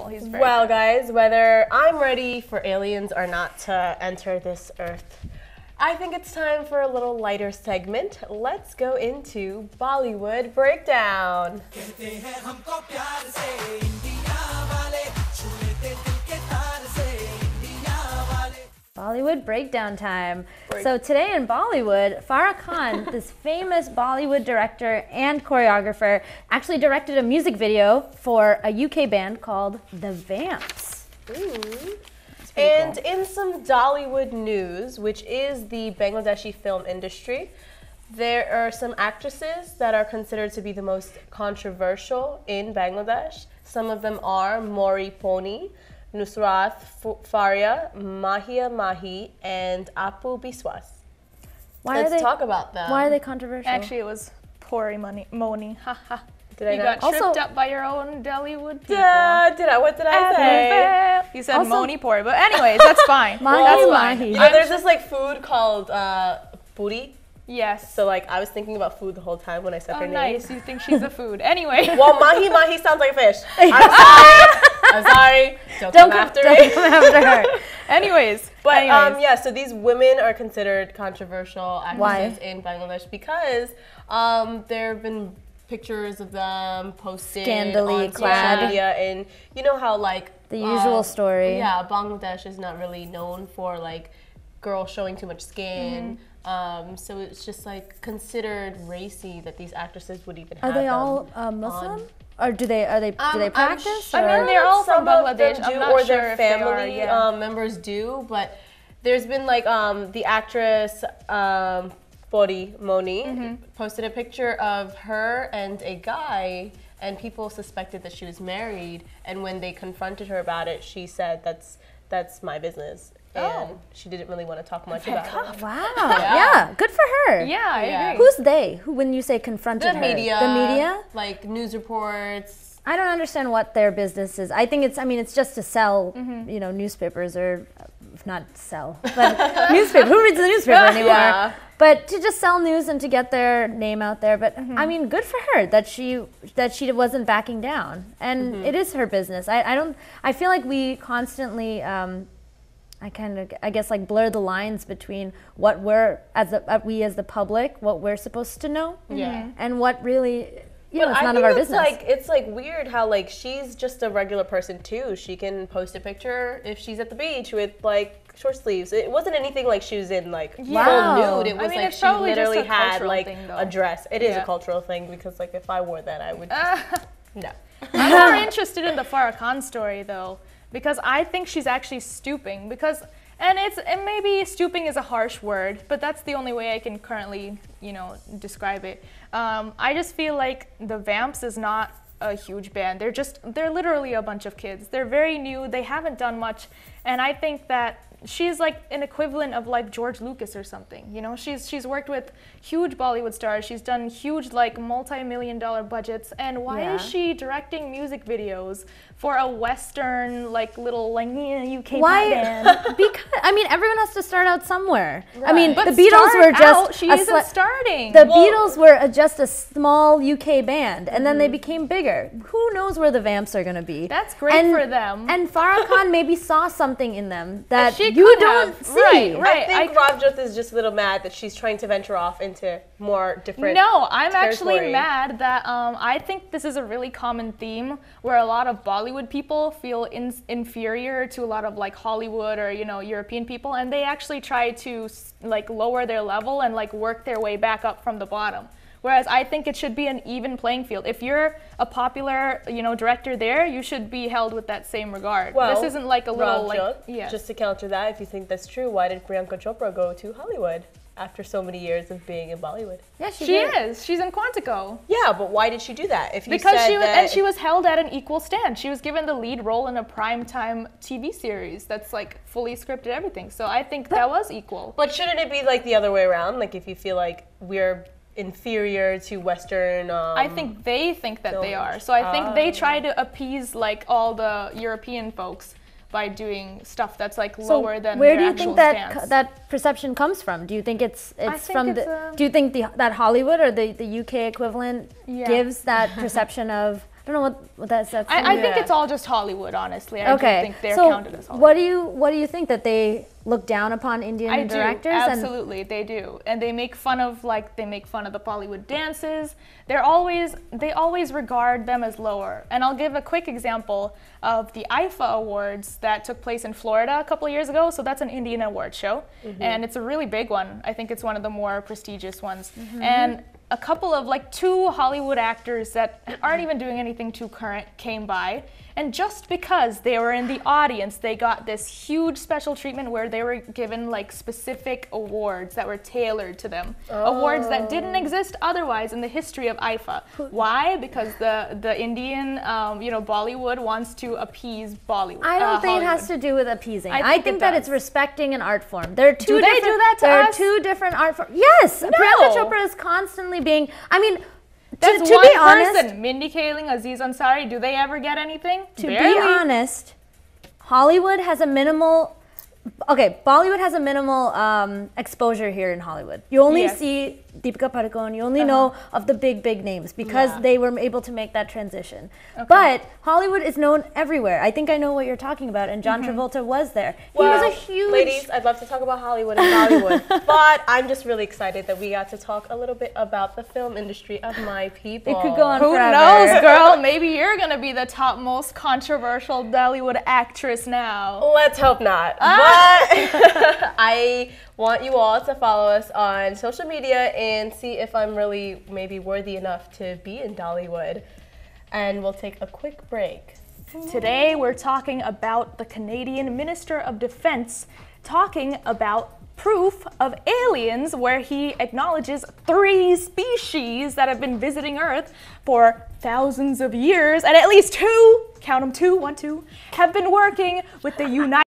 powerful. He's very Well, good. guys, whether I'm ready for aliens or not to enter this Earth, I think it's time for a little lighter segment. Let's go into Bollywood Breakdown. Bollywood breakdown time. So today in Bollywood, Farah Khan, this famous Bollywood director and choreographer, actually directed a music video for a UK band called The Vamps. And in some Dollywood news, which is the Bangladeshi film industry, there are some actresses that are considered to be the most controversial in Bangladesh. Some of them are Mori Poni, Nusrat Faria, Mahia Mahi, and Apu Biswas. Let's talk about them. Why are they controversial? Actually, it was Pori Moni. Haha. Did I You not? got tripped up by your own Dollywood people. What did I say? You said Moni Pori, but anyways, that's fine. That's fine. Mahi. You know, there's this like food called puri. Yes. So like I was thinking about food the whole time when I said her name. Nice. You think she's a food. Anyway. Well, Mahi Mahi sounds like a fish. I'm sorry. Don't come after me. Don't come after her. Anyways. But yeah, so these women are considered controversial actresses in Bangladesh because there have been pictures of them posted Scandally on clad. social media, and you know how like The usual story. Yeah, Bangladesh is not really known for like girls showing too much skin. So it's just like considered racy that these actresses would even have. Are they them all Muslim? Or do they practice? I mean, they're all from Bangladesh. Do, I'm not or sure their if they family are, members do, but there's been like the actress Pori Moni posted a picture of her and a guy, and people suspected that she was married. And when they confronted her about it, she said, "That's my business." And she didn't really want to talk much about it. Wow. Yeah, good for her. Yeah, I agree. Who's they? Who, when you say confronted The her? media. The media? Like news reports. I don't understand what their business is. I think it's just to sell, you know, newspapers or not sell, but newspaper. Who reads the newspaper anymore? Yeah. But to just sell news and to get their name out there. But I mean, good for her that she wasn't backing down. And it is her business. I feel like we constantly I guess like blur the lines between what we're we as the public, what we're supposed to know, and what really it's none of our business. It's like weird how like she's just a regular person too. She can post a picture if she's at the beach with like short sleeves. It wasn't anything like she was in like full nude. It was mean, like it's she probably literally just a had cultural like thing, though. a dress. It is a cultural thing because like if I wore that, I would just, no. I'm more interested in the Farah Khan story though, because I think she's actually stooping and maybe stooping is a harsh word, but that's the only way I can currently, describe it. I just feel like the Vamps is not a huge band. They're literally a bunch of kids. They're very new. They haven't done much, and I think that she's like an equivalent of like George Lucas or something. She's worked with huge Bollywood stars. She's done huge like multi-million-dollar budgets. And why is she directing music videos for a Western like little like UK band? Because everyone has to start out somewhere. Right. I mean, But the Beatles were just she isn't starting. The Beatles were just a small UK band, and then they became bigger. Who knows where the Vamps are going to be? That's great for them. And Farah Khan maybe saw something in them that she you could don't have. see. Right. I think Ravjot is just a little mad that she's trying to venture off into more different No, I'm actually territory. mad that I think this is a really common theme where a lot of Bollywood people feel inferior to a lot of like Hollywood or European people, and they actually try to like lower their level and like work their way back up from the bottom. Whereas I think it should be an even playing field. If you're a popular, director there, you should be held with that same regard. Well, this isn't like a little Just to counter that, if you think that's true, why did Priyanka Chopra go to Hollywood after so many years of being in Bollywood? Yeah, she is. She's in Quantico. Yeah, but why did she do that? If you Because said she was held at an equal stand. She was given the lead role in a primetime TV series that's like fully scripted everything. So I think that was equal. But shouldn't it be like the other way around? Like if you feel like we're inferior to Western I think they think that they are. So I think they try to appease like all the European folks by doing stuff that's like lower than where their do you actual think stance. that perception comes from? Do you think it's from it's do you think that Hollywood or the UK equivalent gives that perception of don't know what that says. I think it's all just Hollywood, honestly. I don't think they're counted as Hollywood. What do you think, that they look down upon Indian directors? Absolutely, they do, and they make fun of the Bollywood dances. They always regard them as lower. And I'll give a quick example of the IFA Awards that took place in Florida a couple of years ago. So that's an Indian award show, and it's a really big one. I think it's one of the more prestigious ones. And a couple of 2 Hollywood actors that aren't even doing anything too current came by, and just because they were in the audience, they got this huge special treatment where they were given specific awards that were tailored to them. Awards that didn't exist otherwise in the history of IFA. Why? Because the Indian, Bollywood wants to appease Bollywood. I don't think it has to do with appeasing. I think that it's respecting an art form. There are two do they do that to us? There are 2 different art forms. Yes, Priyanka Chopra is constantly being. I mean, that's to one be honest, person. Mindy Kaling, Aziz Ansari, do they ever get anything? To be honest, Hollywood has a minimal. Okay, Bollywood has a minimal exposure here in Hollywood. You only see Deepika Padukone, you only know of the big names because they were able to make that transition. But Hollywood is known everywhere. I think I know what you're talking about, and John Travolta was there. Well, he was a huge... Ladies, I'd love to talk about Hollywood and Bollywood, but I'm just really excited that we got to talk a little bit about the film industry of my people. It could go on Who forever. knows, girl? Maybe you're going to be the top most controversial Bollywood actress now. Let's hope not. But I want you all to follow us on social media and see if I'm really maybe worthy enough to be in Dollywood. And we'll take a quick break. Today we're talking about the Canadian Minister of Defense talking about proof of aliens, where he acknowledges 3 species that have been visiting Earth for thousands of years, and at least 2, count them 2, 1, 2, have been working with the United